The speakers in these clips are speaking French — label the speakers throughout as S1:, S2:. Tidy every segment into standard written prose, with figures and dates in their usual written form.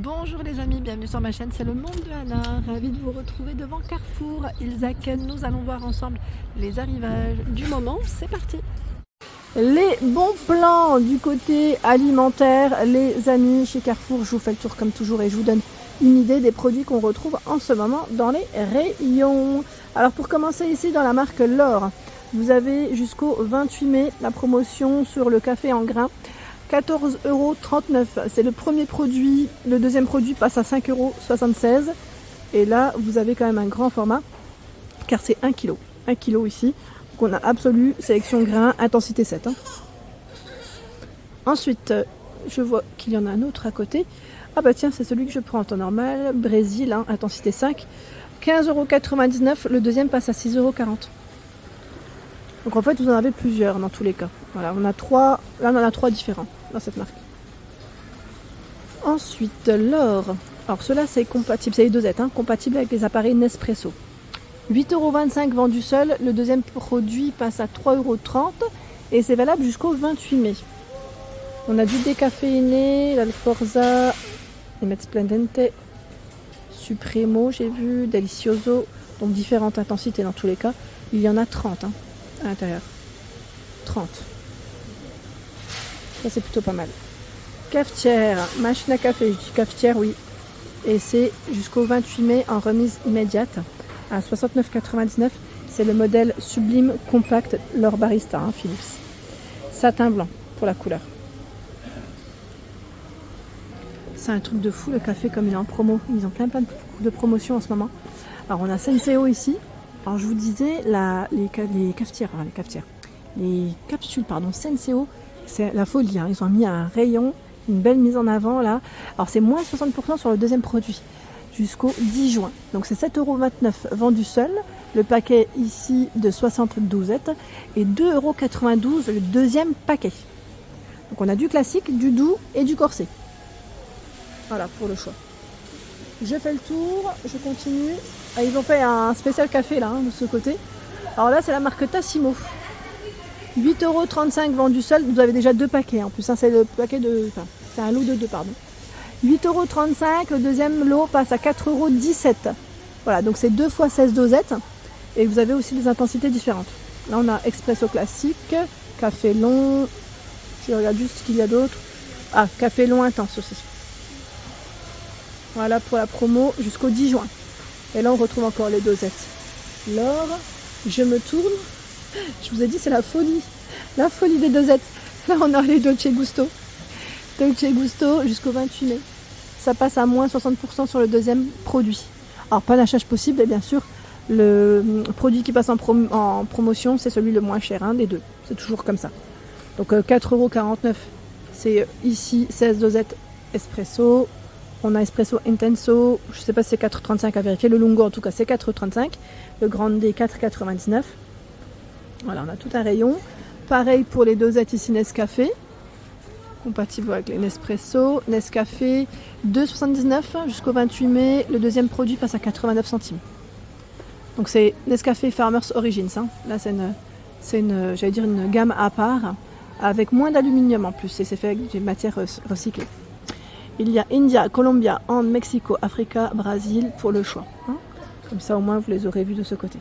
S1: Bonjour les amis, bienvenue sur ma chaîne, c'est le monde de Anna. Ravie de vous retrouver devant Carrefour Ilzac. Nous allons voir ensemble les arrivages du moment. C'est parti. Les bons plans du côté alimentaire, les amis, chez Carrefour. Je vous fais le tour comme toujours et je vous donne une idée des produits qu'on retrouve en ce moment dans les rayons. Alors pour commencer ici dans la marque L'Or, vous avez jusqu'au 28 mai la promotion sur le café en grains. 14,39 €, c'est le premier produit. Le deuxième produit passe à 5,76 €. Et là, vous avez quand même un grand format, car c'est 1 kg. 1 kg ici. Donc on a Absolu, sélection grain, intensité 7. Ensuite, je vois qu'il y en a un autre à côté. Ah bah tiens, c'est celui que je prends en temps normal. Brésil, intensité 5. 15,99 €. Le deuxième passe à 6,40 €. Donc en fait, vous en avez plusieurs dans tous les cas. Voilà, on a 3, là on en a 3 différents dans cette marque. Ensuite, L'Or. Alors ceux-là, c'est compatible, c'est les dosettes, compatible avec les appareils Nespresso. 8,25 € vendu seul. Le deuxième produit passe à 3,30 € et c'est valable jusqu'au 28 mai. On a du décaféiné, l'Alforza, les Splendente, Supremo, j'ai vu, Delicioso, donc différentes intensités dans tous les cas. Il y en a 30 à l'intérieur. 30. Ça c'est plutôt pas mal. Cafetière, machine à café, je dis cafetière oui. Et c'est jusqu'au 28 mai en remise immédiate à 69,99 €. C'est le modèle Sublime Compact L'Or Barista, Philips. Satin blanc pour la couleur. C'est un truc de fou le café comme il est en promo. Ils ont plein de promotions en ce moment. Alors on a Senseo ici. Alors je vous disais les cafetières, les capsules Senseo, c'est la folie. Ils ont mis un rayon, une belle mise en avant là. Alors c'est moins 60% sur le deuxième produit jusqu'au 10 juin. Donc c'est 7,29 € vendu seul. Le paquet ici de 60 douzettes et 2,92 € le deuxième paquet. Donc on a du classique, du doux et du corsé. Voilà pour le choix. Je fais le tour, je continue. Ah, ils ont fait un spécial café là, de ce côté. Alors là, c'est la marque Tassimo. 8,35 € vendu seul. Vous avez déjà 2 paquets. En plus, c'est le paquet de. Enfin, c'est un lot de 2, pardon. 8,35 €. Le deuxième lot passe à 4,17 €. Voilà, donc c'est 2 fois 16 dosettes. Et vous avez aussi des intensités différentes. Là, on a expresso classique, café long. Je regarde juste ce qu'il y a d'autre. Ah, café long intense aussi. Voilà pour la promo jusqu'au 10 juin. Et là, on retrouve encore les dosettes. L'Or, je me tourne. Je vous ai dit, c'est la folie. La folie des dosettes. Là, on a les Dolce Gusto. Dolce Gusto jusqu'au 28 mai. Ça passe à moins 60% sur le deuxième produit. Alors, panachage possible. Et bien sûr, le produit qui passe en promotion, c'est celui le moins cher des deux. C'est toujours comme ça. Donc, 4,49 €. C'est ici 16 dosettes espresso. On a Espresso Intenso, je ne sais pas si c'est 4,35 à vérifier. Le Lungo, en tout cas, c'est 4,35. Le Grande, 4,99. Voilà, on a tout un rayon. Pareil pour les dosettes ici Nescafé. Compatible avec les Nespresso. Nescafé, 2,79 jusqu'au 28 mai. Le deuxième produit passe à 89 centimes. Donc c'est Nescafé Farmers Origins. Là, c'est une gamme à part, avec moins d'aluminium en plus. Et c'est fait avec des matières recyclées. Il y a India, Colombia, Inde, Mexico, Africa, Brésil pour le choix. Comme ça, au moins, vous les aurez vus de ce côté.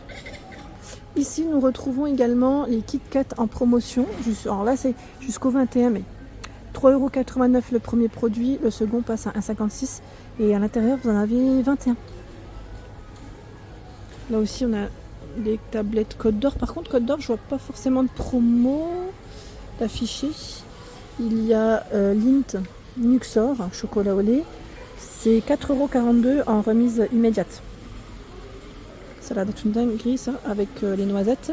S1: Ici, nous retrouvons également les Kit Kat en promotion. Alors là, c'est jusqu'au 21 mai. 3,89 € le premier produit. Le second passe à 1,56 € et à l'intérieur, vous en avez 21. Là aussi, on a des tablettes Côte d'Or. Par contre, Côte d'Or, je vois pas forcément de promo d'affiché. Il y a Lindt Nuxor, chocolat au lait, c'est 4,42 € en remise immédiate. Ça a l'air d'être une dinguerie ça, avec les noisettes.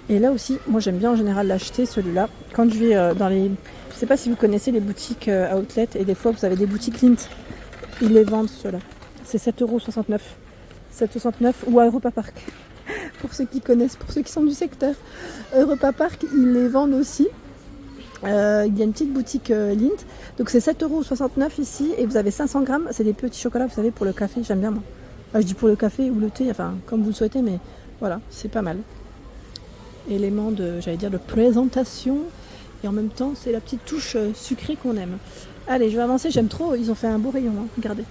S1: Et là aussi, moi j'aime bien en général l'acheter celui-là. Quand je vais dans les... Je sais pas si vous connaissez les boutiques outlet, et des fois vous avez des boutiques Lindt. Ils les vendent ceux-là. C'est 7,69 €. 7,69 € ou à Europa Park. Pour ceux qui connaissent, pour ceux qui sont du secteur. Europa Park, ils les vendent aussi. Il y a une petite boutique Lindt. Donc c'est 7,69 € ici et vous avez 500 grammes. C'est des petits chocolats, vous savez, pour le café. J'aime bien moi. Je dis pour le café ou le thé, enfin comme vous le souhaitez, mais voilà, c'est pas mal. Élément de, de présentation. Et en même temps, c'est la petite touche sucrée qu'on aime. Allez, je vais avancer, j'aime trop, ils ont fait un beau rayon, hein. Regardez.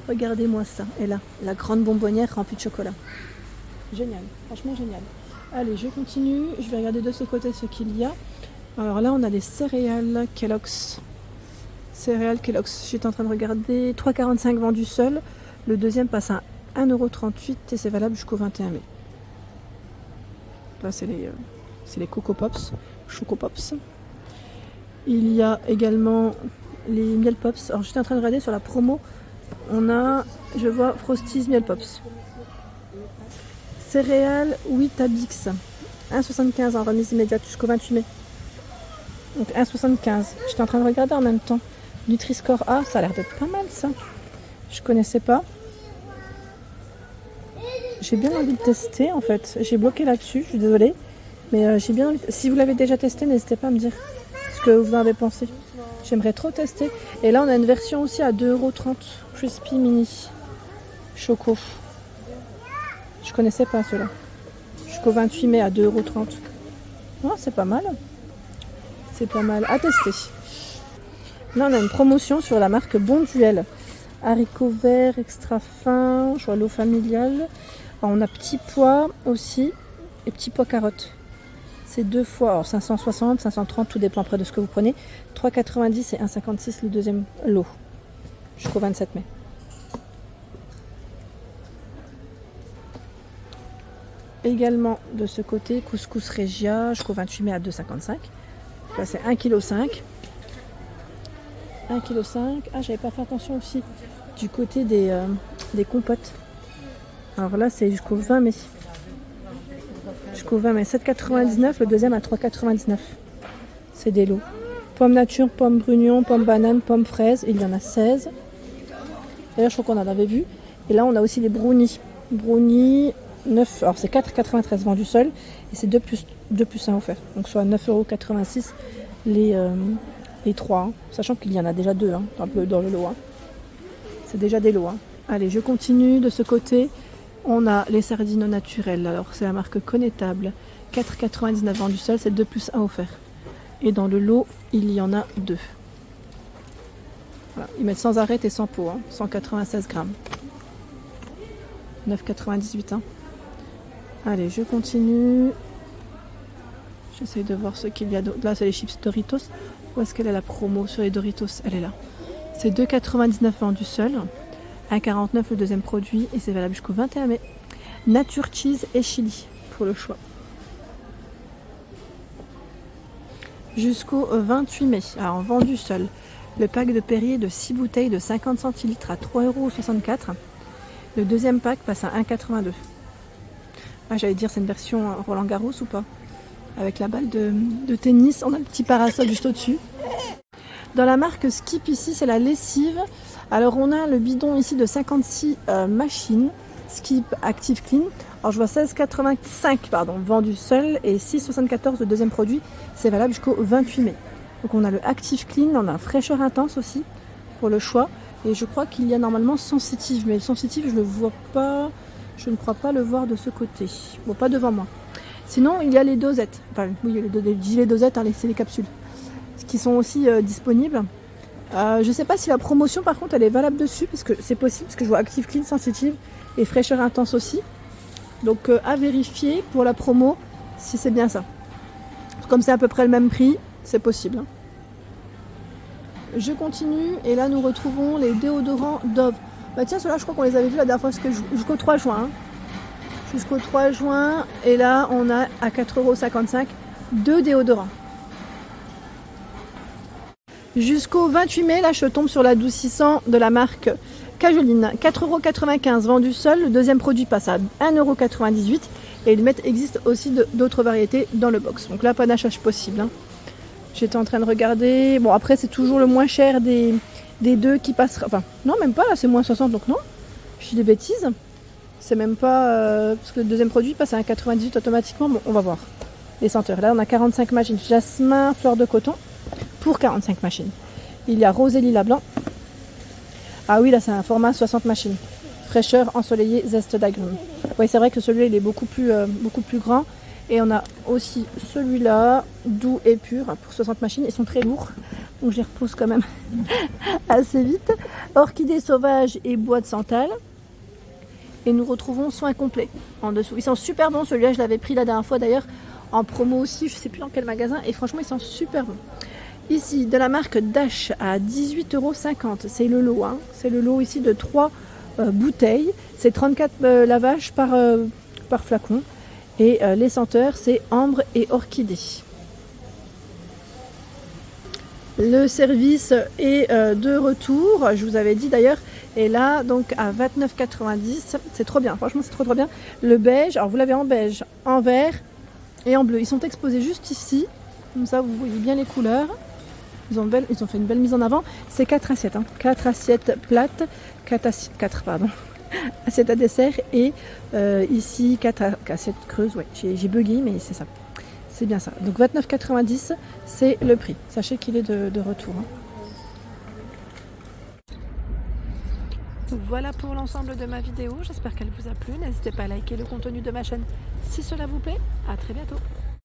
S1: Regardez-moi ça. Et là, la grande bonbonnière remplie de chocolat. Génial, franchement génial. Allez, je continue, je vais regarder de ce côté ce qu'il y a. Alors là, on a des céréales Kellogg's. Céréales Kellogg's, j'étais en train de regarder, 3,45 vendus seul. Le deuxième passe à 1,38 € et c'est valable jusqu'au 21 mai. Là, c'est les Coco Pops, Choco Pops. Il y a également les Miel Pops. Alors, j'étais en train de regarder sur la promo. On a, je vois, Frosties Miel Pops. Céréales Weetabix. 1,75 en remise immédiate jusqu'au 28 mai. Donc 1,75. J'étais en train de regarder en même temps. Nutri-Score A, ça a l'air d'être pas mal ça. Je connaissais pas. J'ai bien envie de tester en fait. J'ai bloqué là-dessus, je suis désolée. Mais j'ai bien envie. Si vous l'avez déjà testé, n'hésitez pas à me dire ce que vous en avez pensé. J'aimerais trop tester. Et là, on a une version aussi à 2,30 €. Crispy Mini. Choco. Je connaissais pas ceux-là. Jusqu'au 28 mai à 2,30 €. Oh, c'est pas mal. C'est pas mal à tester. Là, on a une promotion sur la marque Bonduelle. Haricots verts extra fins, je vois l'eau familiale. Alors, on a petits pois aussi et petits pois carottes. C'est 2 fois, alors 560, 530, tout dépend après de ce que vous prenez. 3,90 et 1,56 le deuxième lot jusqu'au 27 mai. Également de ce côté, couscous Regia jusqu'au 28 mai à 2,55. Là, c'est 1,5 kg. 1,5 kg. Ah, j'avais pas fait attention aussi du côté des compotes. Alors là, c'est jusqu'au 20 mai. Jusqu'au 20 mai. 7,99. Le deuxième à 3,99. C'est des lots. Pommes nature, pommes brugnon, pommes banane, pommes fraises. Il y en a 16. D'ailleurs, je crois qu'on en avait vu. Et là, on a aussi les brownies. Brownies 9. Alors, c'est 4,93 vendus seul. Et c'est 2 plus 1 offert. Donc, soit 9,86 € les 3. Hein. Sachant qu'il y en a déjà 2 hein, dans le lot. Hein. C'est déjà des lots. Hein. Allez, je continue. De ce côté, on a les sardines naturelles. Alors, c'est la marque Connétable. 4,99 vendus seul. C'est 2 plus 1 offert. Et dans le lot, il y en a 2. Voilà. Ils mettent sans arrêt et sans peau. Hein. 196 grammes. 9,98 hein. Allez, je continue. J'essaye de voir ce qu'il y a d'autre. Là, c'est les chips Doritos. Où est-ce qu'elle est la promo sur les Doritos? Elle est là. C'est 2,99 vendus seul. 1,49 le deuxième produit. Et c'est valable jusqu'au 21 mai. Nature cheese et chili pour le choix. Jusqu'au 28 mai. Alors, vendu seul. Le pack de Perrier de 6 bouteilles de 50 centilitres à 3,64 €. Le deuxième pack passe à 1,82 €. Ah, j'allais dire, c'est une version Roland Garros ou pas? Avec la balle de tennis. On a le petit parasol juste au-dessus. Dans la marque Skip, ici, c'est la lessive. Alors, on a le bidon ici de 56 machines. Skip Active Clean. Alors, je vois 16,85 vendu seul et 6,74 le deuxième produit. C'est valable jusqu'au 28 mai. Donc, on a le Active Clean. On a un fraîcheur intense aussi pour le choix. Et je crois qu'il y a normalement sensitive. Mais le sensitive, je ne le vois pas. Je ne crois pas le voir de ce côté. Bon, pas devant moi. Sinon, il y a les dosettes. Enfin, oui, les dosettes, hein, c'est les capsules. Qui sont aussi disponibles. Je ne sais pas si la promotion, par contre, elle est valable dessus. Parce que c'est possible, parce que je vois Active Clean, sensitive et fraîcheur intense aussi. Donc, à vérifier pour la promo si c'est bien ça. Comme c'est à peu près le même prix, c'est possible. Hein. Je continue. Et là, nous retrouvons les déodorants Dove. Bah tiens, ceux-là, je crois qu'on les avait vus la dernière fois jusqu'au 3 juin. Hein. Jusqu'au 3 juin. Et là, on a à 4,55 € 2 déodorants. Jusqu'au 28 mai, là, je tombe sur l'adoucissant de la marque Cajoline. 4,95 € vendu seul. Le deuxième produit passe à 1,98 € et il existe aussi d'autres variétés dans le box. Donc là, pas d'achat possible. Hein. J'étais en train de regarder. Bon, après, c'est toujours le moins cher des deux qui passera. Enfin, non, même pas. Là, c'est moins 60. Donc non, je dis des bêtises. C'est même pas... parce que le deuxième produit passe à 1,98 automatiquement. Bon, on va voir. Les senteurs. Là, on a 45 machines. Jasmin, fleur de coton. Pour 45 machines. Il y a rose et lilas blanc. Ah oui, là c'est un format 60 machines. Fraîcheur, ensoleillé, zeste d'agrumes. Oui, c'est vrai que celui-là il est beaucoup plus grand. Et on a aussi celui-là, doux et pur, pour 60 machines. Ils sont très lourds. Donc je les repousse quand même assez vite. Orchidées sauvages et bois de santal. Et nous retrouvons soins complets en dessous. Ils sont super bons, celui-là je l'avais pris la dernière fois d'ailleurs en promo aussi, je ne sais plus dans quel magasin. Et franchement ils sont super bons. Ici de la marque Dash à 18,50 €. C'est le lot, hein. C'est le lot ici de 3 bouteilles. C'est 34 lavages par flacon. Et les senteurs c'est ambre et orchidée. Le service est de retour, je vous avais dit d'ailleurs, et là donc à 29,90 €, c'est trop bien, franchement c'est trop bien. Le beige, alors vous l'avez en beige, en vert et en bleu, ils sont exposés juste ici, comme ça vous voyez bien les couleurs. Ils ont fait une belle mise en avant, c'est 4 assiettes, 4 assiettes plates, 4 assiettes à dessert et ici 4 assiettes creuses, ouais j'ai bugué mais c'est ça. C'est bien ça. Donc 29,90 €, c'est le prix. Sachez qu'il est de retour. Donc voilà pour l'ensemble de ma vidéo. J'espère qu'elle vous a plu. N'hésitez pas à liker le contenu de ma chaîne si cela vous plaît. À très bientôt.